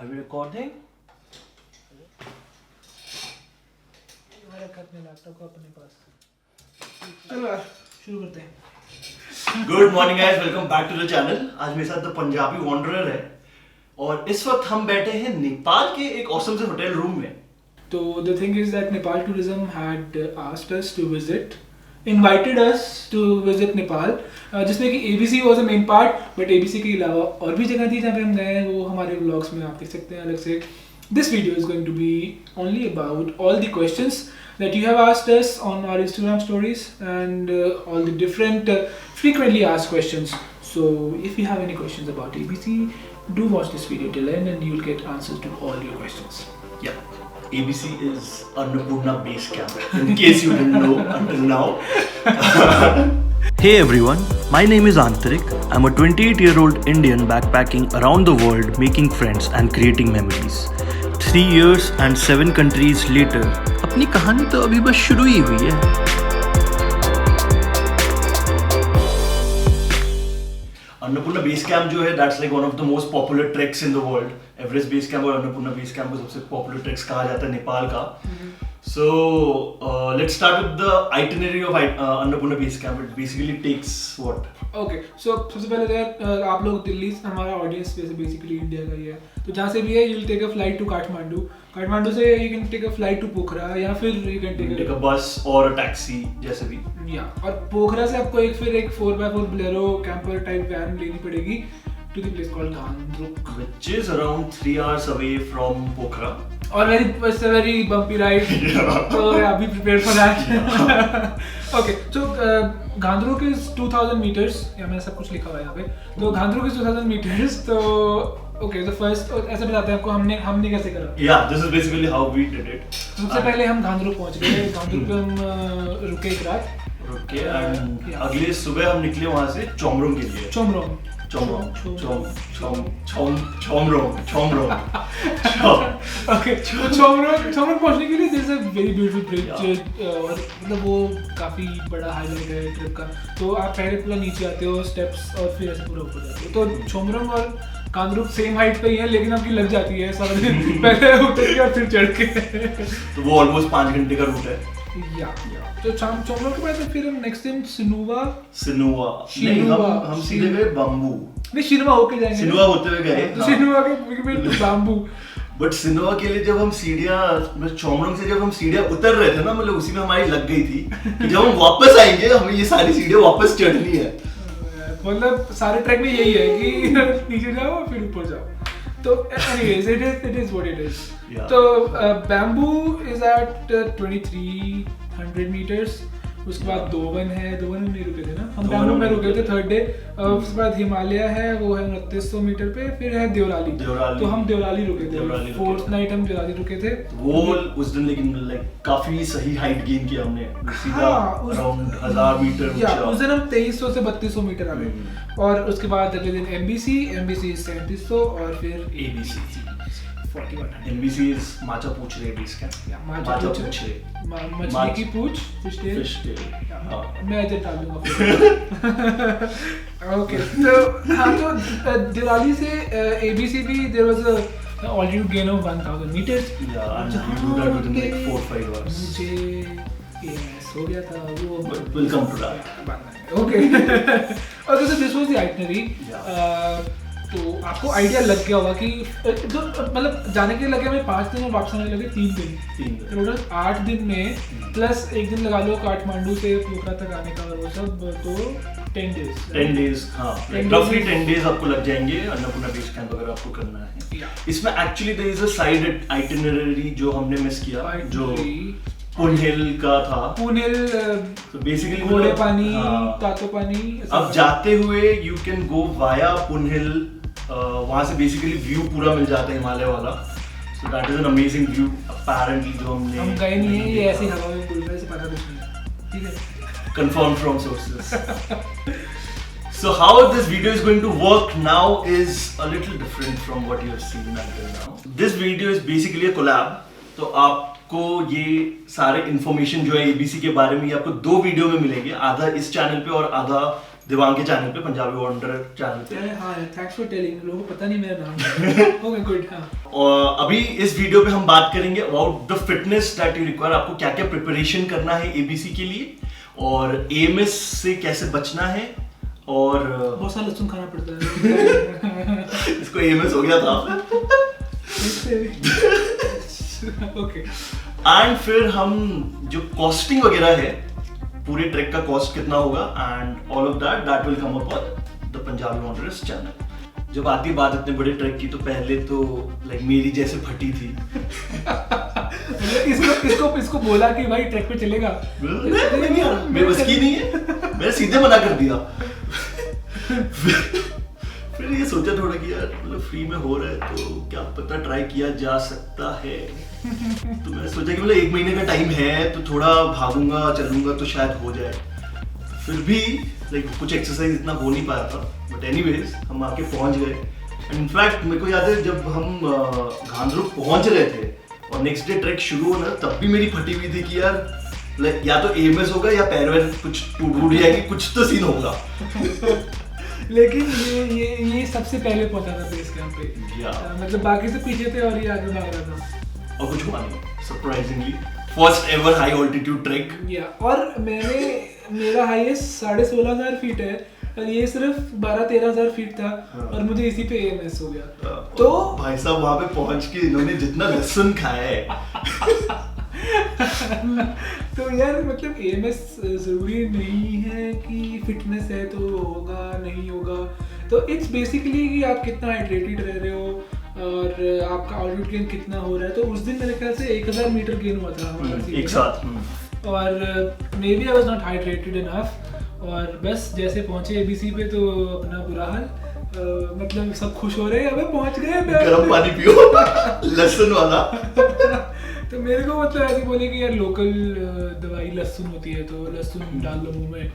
Are we recording? Laptop को अपने पास चलो यार शुरू करते हैं। Good morning guys, welcome back to the channel. आज मेरे साथ द पंजाबी वॉन्डरर है और इस वक्त हम बैठे हैं नेपाल के एक ऑसम से होटल रूम में। तो the thing is that Nepal tourism had asked us to visit, invited us to visit Nepal, जिसमें कि ABC was a main part, but ABC के अलावा और भी जगह थी जहाँ पे हम गए हैं, वो हमारे व्लॉग्स में आप देख सकते हैं अलग से। This video is going to be only about all the questions that you have asked us on our Instagram stories and all the different frequently asked questions. So if you have any questions about ABC, do watch this video till end and you'll get answers to all your questions. Yeah, ABC is Annapurna base camp, in case you didn't know until now. Hey everyone, my name is Antarik. I'm a 28-year-old Indian backpacking around the world, making friends and creating memories. 3 years and 7 countries later, अपनी कहानी तो अभी बस शुरू ही हुई है। Annapurna base camp जो है, that's like one of the most popular tracks in the world. Everest base camp और अन्नपूर्णा बेस कैंप को सबसे पॉपुलर ट्रैक्स कहा जाता है नेपाल का। So let's start with the itinerary of Annapurna Base Camp. It basically takes what? Okay, so सबसे पहले तो आप लोग दिल्ली, हमारा ऑडियंस वैसे बेसिकली इंडिया का ही है, तो जहाँ से भी है you'll take a flight to Kathmandu, Kathmandu से you can take a flight to पोखरा, या फिर you can take a bus or a taxi जैसे भी। या और पोखरा से आपको एक 4x4 Bolero camper type van लेनी पड़ेगी to the place called Gandruk, which is around 3 hours away from Pokhara. और it's a very bumpy ride. So yeah, be prepared for that. Okay, so Gandruk is 2000 meters. या मैंने सब कुछ लिखा हुआ है यहाँ पे। तो Gandruk is 2000 meters. तो okay, so first ऐसे बताते हैं आपको हमने कैसे करा। Yeah, this is basically how we did it. सबसे पहले हम Gandruk पहुँच गए। Gandruk पे हम रुके एक रात। रुके and अगले सुबह हम निकले वहाँ से चोमरोंग के लिए। चोमरोंग Okay, तो चोमरोंग पहुंचने के लिए there's a very beautiful bridge, और मतलब वो काफी बड़ा हाईलाइट है ट्रिप का। तो आप पहले पूरा नीचे आते हो स्टेप्स और फिर ऐसे पूरा ऊपर जाते हो। तो चोमरोंग और कांगरूप सेम हाइट पे ही है, लेकिन आपकी लग जाती है सारा दिन पहले उतर के और फिर चढ़ के। तो वो ऑलमोस्ट 5 घंटे का रूट है। या तो चोमरोंग के बाद फिर हम नेक्स्ट दिन सिनुवा नहीं, हम सीधे गए बम्बू। नहीं, सिनुवा होके जाएंगे, सिनुवा होते हुए गए। तो सिनुवा के बम्बू। बट सिनुवा के लिए जब हम चोमरोंग से जब हम सीढ़ियाँ उतर रहे थे ना, मतलब उसी में हमारी लग गई थी कि जब हम वापस आएंगे हमें ये सारी सीढ़ियाँ वापस चढ़नी है। मतलब सारे ट्रैक में यही है कि नीचे जाओ फिर ऊपर जाओ। तो anyways, it is what it is. Yeah. तो bamboo is at 2300 meters. उसके बाद दोवन में नहीं रुके थे ना हम, बamboo में रुके थे थर्ड डे। उसके बाद हिमालय है, वो है 2900 मीटर पे, फिर है देवराली। तो हम देवराली रुके थे, फोर्थ नाइट हम देवराली रुके थे। वो उस दिन लेकिन लाइक काफी सही हाइट गेन किया हमने, सीधा अराउंड 1000 मीटर ऊंचा। उस दिन हम 2300 से 3200 मीटर आ गए। और उसके बाद अगले दिन MBC 3700 और फिर ABC 4100। MBC is माचा पूछ रहे बेस कैंप। माचा पूछ रहे मछली की पूछ, फिश टेल। मैं इधर डाल दूंगा। ओके, तो हाँ, तो दिवाली से ABC भी there was a altitude gain of 1000 meters. Yeah, and you do that within like 4-5 hours. मुझे ALS हो गया था वो। But we'll come to that. Okay. Okay, so this was the itinerary. तो आपको आइडिया लग गया होगा कि जो मतलब जाने के लगे हमें 5 दिन और वापस आने लगे 3 दिन, टोटल 8 दिन में, प्लस एक दिन लगा लो काठमांडू से पोखरा तक आने का, वो सब, तो 10 डेज। हाँ, roughly 10 days आपको लग जाएंगे अन्नपूर्णा बेस कैंप अगर आपको करना है। इसमें actually there is a side itinerary जो हमने मिस किया, जो पुनहिल का था। पुनहिल तो बेसिकली घोड़े पानी, तातो पानी। अब जाते हुए यू कैन गो वाया पुनहिल, वहां से बेसिकली व्यू पूरा मिल जाता है हिमालय वाला। So that is an amazing view apparently, जो हम गए नहीं है, ये ऐसी हवा में बुलबुल से पता कुछ नहीं, ठीक है, confirm from sources. So how this video is going to work now is a little different from what you have seen until now. This video is basically a collab. तो आपको ये सारे इन्फॉर्मेशन जो है ABC के बारे में, ये आपको 2 वीडियो में मिलेंगे, आधा इस चैनल पे और आधा दिवांग के चैनल पे, पंजाबी वॉन्डरर चैनल पे। हाँ, थैंक्स फॉर टेलिंग, लोगों को पता नहीं मेरा नाम। Okay good. हाँ, और अभी इस वीडियो पे हम बात करेंगे about the fitness that you require, आपको क्या क्या प्रिपरेशन करना है एबीसी के लिए, और एएमएस से कैसे बचना है, और बहुत सारा लहसुन खाना पड़ता है। इसको एएमएस हो गया था। ओके, एंड फिर हम जो कॉस्टिंग वगैरह है, पूरे ट्रैक का कॉस्ट कितना होगा, and all of that will come up on the Punjabi wanderers channel. जब आती बात इतने बड़े ट्रैक की, तो पहले तो लाइक मेरी जैसे फटी थी। इसको बोला कि भाई ट्रैक पे चलेगा, नहीं यार, मेरे बस की नहीं है, मैंने सीधे मना कर दिया। फिर ये सोचा थोड़ा कि यार मतलब फ्री में हो रहा है तो क्या पता ट्राई किया जा सकता है। तो मैंने सोचा कि मतलब 1 महीने का टाइम है, तो थोड़ा भागूंगा चलूंगा तो शायद हो जाए। फिर भी लाइक कुछ एक्सरसाइज इतना हो नहीं पाया था, बट एनीवेज हम आके पहुंच गए। इनफैक्ट मेरे को याद है जब हम घांधरू पहुंच रहे थे और नेक्स्ट डे ट्रैक शुरू होना, तब भी मेरी फटी हुई थी कि यार लाइक या तो एएमएस होगा या पैर वैर कुछ टूट जाएगी, कुछ तो सीन होगा। लेकिन ये सबसे पहले पहुंचा था बेस कैंप पे। मतलब बाकी से पीछे थे और ये आगे भाग रहा था, और कुछ हुआ नहीं surprisingly. First ever high altitude track. और मेरा हाईएस्ट 16,500 फीट है, और ये सिर्फ 12-13,000 फीट था। और मुझे इसी पे एएमएस हो गया। तो भाई साहब वहां पे पहुंच के इन्होंने जितना लहसुन खाया है। तो यार मतलब एएमएस जरूरी नहीं है कि फिटनेस है तो होगा नहीं होगा। तो इट्स बेसिकली कि आप कितना हाइड्रेटेड रह रहे हो और आपका ऑल्टीट्यूड गेन कितना हो रहा है। तो उस दिन मेरे ख्याल से 1000 मीटर गेन हुआ था एक साथ। और maybe I was not hydrated enough, और बस जैसे पहुंचे एबीसी पे तो अपना बुरा हाल। मतलब सब खुश हो रहे हैं, अबे पहुंच गए, गर्म पानी पियो लहसुन वाला। तो मेरे को मतलब ऐसे बोले कि यार लोकल दवाई लहसुन होती है, तो लहसुन डाल लो मुंह में।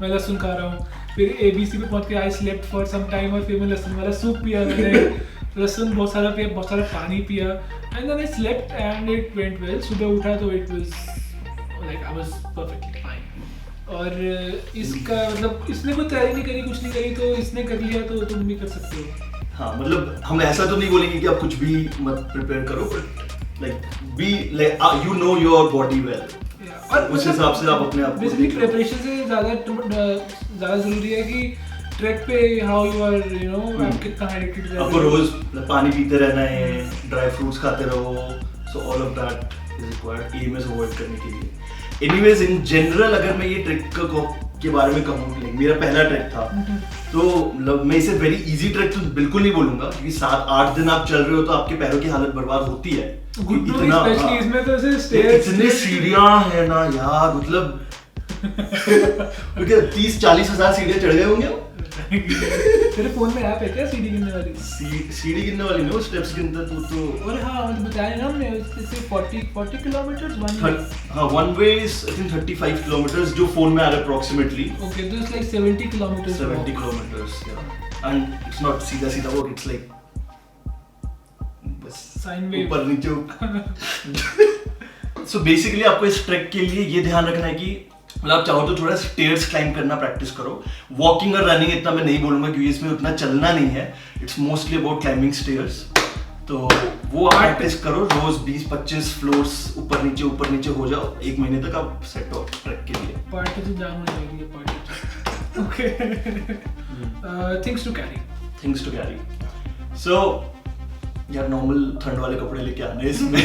मैं लहसुन खा रहा हूँ, फिर एबीसी पे पहुंच के I slept for some time, और फिर मैं लहसुन वाला सूप पिया, मैंने लहसुन बहुत सारा पिया, बहुत सारा पानी पिया, and then I slept and it went well. सुबह उठा तो it was like I was perfectly fine. और इसका मतलब इसने कोई तैयारी नहीं करी, कुछ नहीं करी, तो इसने कर लिया तो तुम भी कर सकते हो। हाँ, मतलब हम ऐसा तो नहीं बोलेंगे कि आप कुछ भी मत प्रिपेयर करो, but like be like you know your body well, और उस हिसाब से आप अपने आप को बेसिकली प्रिपरेशन से ज़्यादा जरूरी है कि ट्रैक पे how you are, you know, आप कितना हाइड्रेटेड रह रहे हो। आपको रोज पानी पीते रहना है, ड्राई फ्रूट्स खाते रहो, so all of that is required AMS avoid करने के लिए। एनीवेज इन जनरल अगर मैं ये ट्रैक के बारे में कहूँ, मेरा पहला ट्रैक था, तो मैं इसे वेरी इजी ट्रैक तो बिल्कुल नहीं बोलूंगा, क्योंकि 7-8 दिन आप चल रहे हो तो आपके पैरों की हालत बर्बाद होती है। इसमें तो इतने सीढ़ियां है ना यार, मतलब 30-40 हजार सीढ़ियां चढ़ गए होंगे। तेरे फोन में ऐप है क्या सीढ़ी गिनने वाली? सीढ़ी गिनने वाली नहीं, स्टेप्स गिनता तो। और हाँ मतलब बताया ना हमने, इससे 40 kilometre one way is I think 35 kilometres, जो फोन में आ रहा है अप्रोक्सीमेटली। ओके, तो it's like 70 kilometre. 70 kilometres, and it's not सीधा वर्क, इट्स लाइक बस साइन वेव ऊपर नीचे। सो बेसिकली आपको इस ट्रैक के लिए ये ध्यान रखना है कि मतलब आप चाहो तो थोड़ा स्टेयर्स क्लाइंब करना प्रैक्टिस करो। वॉकिंग और रनिंग इतना मैं नहीं बोलूंगा, क्योंकि इसमें उतना चलना नहीं है, it's mostly about climbing stairs. तो वो आप प्रैक्टिस करो, रोज 20-25 फ्लोर्स ऊपर नीचे हो जाओ, 1 महीने तक आप सेट हो ट्रैक के लिए। पार्टी तो जाम हो जाएगी party. Okay, things to carry. So यार नॉर्मल ठंड वाले कपड़े लेके आने इसमें।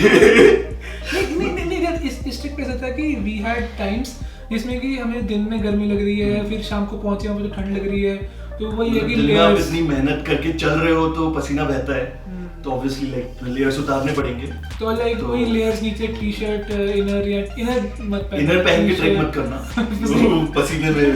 नहीं, इस ट्रिप पे ऐसा था कि वी हैड टाइम्स जिसमें कि हमें दिन में गर्मी लग रही है, फिर शाम को पहुंचे वहाँ पे तो ठंड लग रही है, तो वही है कि लेयर्स, इतनी मेहनत करके चल रहे हो तो पसीना बहता है, तो ऑब्वियसली लाइक लेयर्स उतारने पड़ेंगे। तो लाइक वही लेयर्स, नीचे टी शर्ट, इनर मत पहन, इनर पहन के ट्रैक मत करना पसीने में।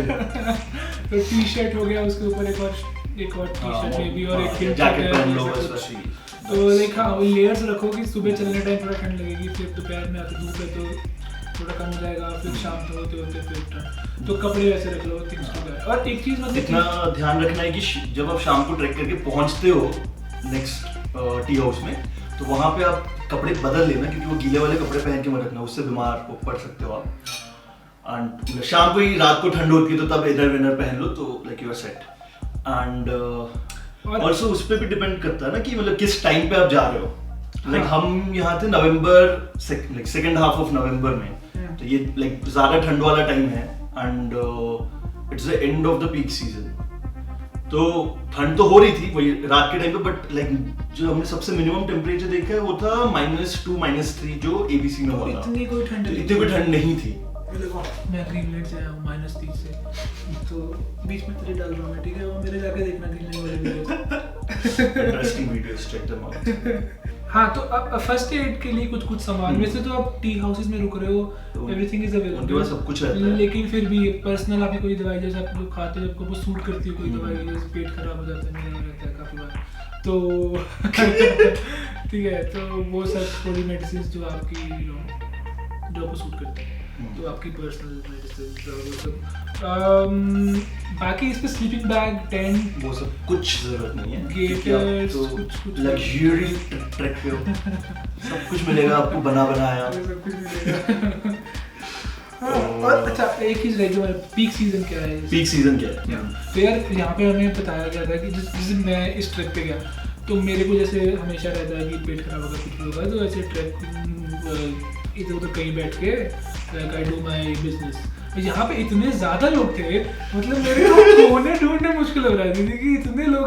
तो टी शर्ट हो गया, उसके ऊपर एक और टी शर्ट में भी, और एक जैकेट पहन लो बस वैसे ही। तो लाइक हाँ लेयर्स रखो कि सुबह चलने टाइम थोड़ा ठंड लगेगी, फिर दोपहर में आते धूप है तो थोड़ा कम हो जाएगा, फिर शाम को होते फिर ठंड, तो कपड़े वैसे रख लो, थिंग्स टू कैरी। और एक चीज मतलब इतना ध्यान रखना है कि जब आप शाम को ट्रैक करके पहुंचते हो नेक्स्ट टी हाउस में, तो वहाँ पे आप कपड़े बदल लेना, क्योंकि वो गीले वाले कपड़े पहन के मत रखना, उससे बीमार पड़ सकते हो आप। एंड शाम को ही रात को ठंड होती है तो तब इनर विनर पहन लो तो like you are set. And also उस पर भी डिपेंड करता है ना कि मतलब किस टाइम पे आप जा रहे हो. लाइक हम यहाँ थे नवंबर सेकेंड हाफ ऑफ नवंबर में, तो ये लाइक ज्यादा ठंड वाला टाइम है and it's the end of the peak season. तो ठंड तो हो रही थी वही रात के टाइम पे, बट लाइक जो हमने सबसे मिनिमम टेम्परेचर देखा है वो था -2 -3 जो एबीसी में हुआ था. इतनी कोई ठंड नहीं थी. मैं ग्रीनलैंड से आया हूँ -30 से, तो बीच में तेरे डाल रहा हूँ मैं, ठीक है? वो मेरे जाके देखना ग्रीनलैंड वाले video. Interesting videos, check them out. हाँ, तो अब फर्स्ट एड के लिए कुछ सामान, वैसे तो आप टी हाउसेस में रुक रहे हो, एवरीथिंग इज अवेलेबल, उनके पास सब कुछ रहता है, लेकिन फिर भी पर्सनल आपकी कोई दवाई जैसे आप लोग खाते हो, आपको वो सूट करती है कोई दवाई, जैसे पेट खराब हो जाता है, मेरा रहता है काफी बार, तो ठीक है, तो वो सब थोड़ी मेडिसिन जो आपकी जो आपको सूट करती है, तो आपकी पर्सनल मेडिसिन. बाकी इस पे स्लीपिंग बैग, टेंट, वो सब कुछ जरूरत नहीं है. गेटर्स, कुछ लग्जरी ट्रैक पे हो, सब कुछ मिलेगा आपको बना बनाया. सब कुछ मिलेगा. और अच्छा एक चीज रह गई, पीक सीजन क्या है? पीक सीजन क्या है? तो यार यहाँ पे हमें बताया गया था कि जिस दिन मैं इस ट्रैक पे गया तो मेरे को जैसे हमेशा रहता है कि पेट खराब होगा, कुछ भी होगा, तो ऐसे ट्रैक इधर उधर कहीं बैठ के like I do my business. यहाँ पे इतने ज्यादा लोग थे, मतलब मेरे को कोने ढूंढने मुश्किल हो रहा थी कि इतने लोग.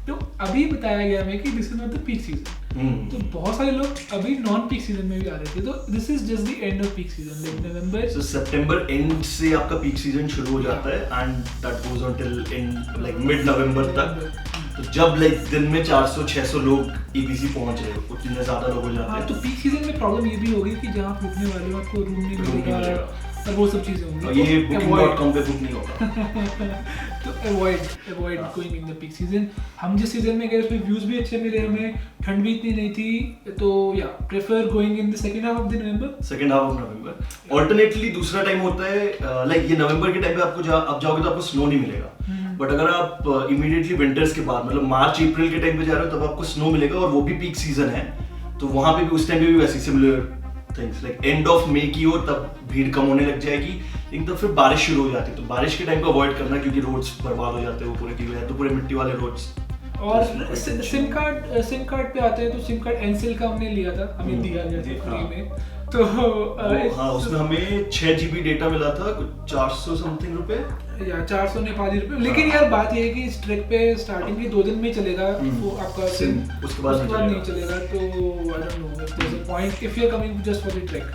तो अभी बताया गया हमें कि this is not the peak season. तो बहुत सारे लोग अभी नॉन पीक सीजन में भी आ रहे थे, तो this is just the end off peak season, like November. So September and से आपका पीक सीजन शुरू हो जाता है and that goes on till like mid नवंबर तक. तो जब लाइक दिन में 400-600 लोग ईबीसी पहुंच रहे हो, उतने ज्यादा लोग हो जाते हैं. तो पीक सीजन में प्रॉब्लम ये भी होगी कि जहाँ आप रुकने वाले हो आपको रूम नहीं मिलेगा और वो सब चीजें होंगी. ये booking.com पे बुक नहीं होगा. तो avoid going in the peak season. हम जिस सीजन में गए उसमें व्यूज भी अच्छे मिले हमें, ठंड भी इतनी नहीं थी, तो या prefer going in the second half of the November. Alternately दूसरा टाइम होता है लाइक ये नवंबर के टाइम पे आपको आप जाओगे तो आपको स्नो नहीं मिलेगा. बट अगर आप इमीडिएटली विंटर्स के बाद मतलब मार्च अप्रैल के टाइम पे जा रहे हो तब आपको स्नो मिलेगा और वो भी पीक सीजन है. तो वहां पे भी उस टाइम पे भी वैसे similar things like end of May की हो तब भीड़ कम होने लग जाएगी, लेकिन तब फिर बारिश शुरू हो जाती है. तो बारिश के टाइम को अवॉइड करना क्योंकि रोड्स बर्बाद हो जाते हैं, वो पूरे की तो पूरे मिट्टी वाले रोड्स. और सिम कार्ड पे आते हैं तो सिम कार्ड एनसेल का हमने लिया था, हमें दिया गया था फ्री में. तो हाँ उसमें हमें 6 GB डेटा मिला था, कुछ 400 समथिंग रुपए या 400 नेपाली रुपए. लेकिन यार बात ये है कि इस ट्रैक पे स्टार्टिंग के 2 दिन में चलेगा वो आपका सिम, उसके बाद नहीं चलेगा. तो I don't know if there is a point if you are coming just for the track.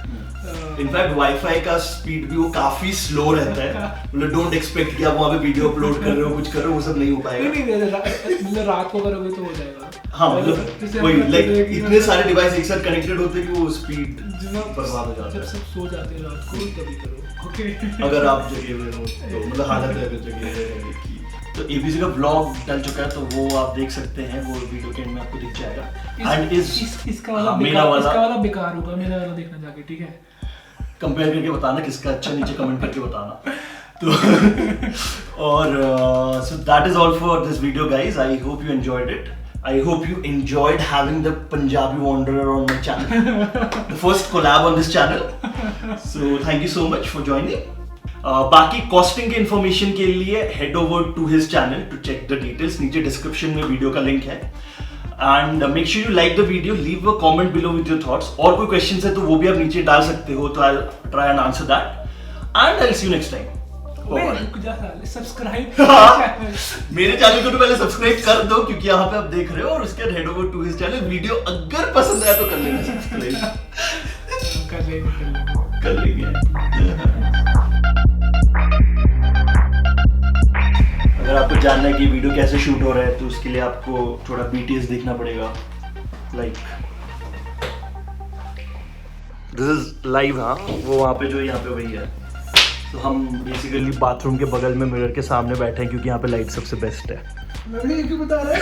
In fact wifi का स्पीड भी वो काफी स्लो रहता है. मतलब डोंट एक्सपेक्ट कि आप वहां पे वीडियो अपलोड कर रहे हो, कुछ कर रहे हो, वो सब नहीं हो पाएगा. नहीं मतलब रात को करोगे तो हो जाएगा. हाँ मतलब वही लाइक इतने सारे डिवाइस एक साथ कनेक्टेड होते हैं कि वो स्पीड बर्बाद हो जाता है. जब सब सो जाते हैं रात को तभी करो, ओके? अगर आप जगे हुए हो तो मतलब हालत है अगर जगे हुए की. तो एबीसी का ब्लॉग डल चुका है, तो वो आप देख सकते हैं, वो वीडियो के एंड में आपको दिख जाएगा. एंड इसका वाला बेकार होगा, मेरा वाला देखना जाके, ठीक है? कंपेयर करके बताना किसका अच्छा, नीचे कमेंट करके बताना. तो और so that is all for this video guys. I hope you enjoyed it. I hope you enjoyed having the Punjabi Wanderer on my channel. The first collab on this channel. So thank you so much for joining. बाकी costing के information के लिए head over to his channel to check the details. नीचे description में video का link है. And make sure you like the video, leave a comment below with your thoughts. और कोई क्वेश्चंस है तो वो भी आप नीचे डाल सकते हो, तो I will try and answer that. And I will see you next time. Subscribe मेरे चैनल को तो पहले सब्सक्राइब कर दो क्योंकि यहाँ पे आप देख रहे हो, और उसके head over to his channel. Video अगर पसंद आया तो कर लेना सब्सक्राइब. कर लेंगे. अगर आपको जानना है कि वीडियो कैसे शूट हो रहा है तो उसके लिए आपको थोड़ा BTS देखना पड़ेगा. Like this is live. हाँ वो वहाँ पे जो यहाँ पे वही है. तो हम बेसिकली बाथरूम के बगल में मिरर के सामने बैठे हैं क्योंकि यहाँ पे लाइट सबसे बेस्ट है. मैं भी क्यों बता रहा है?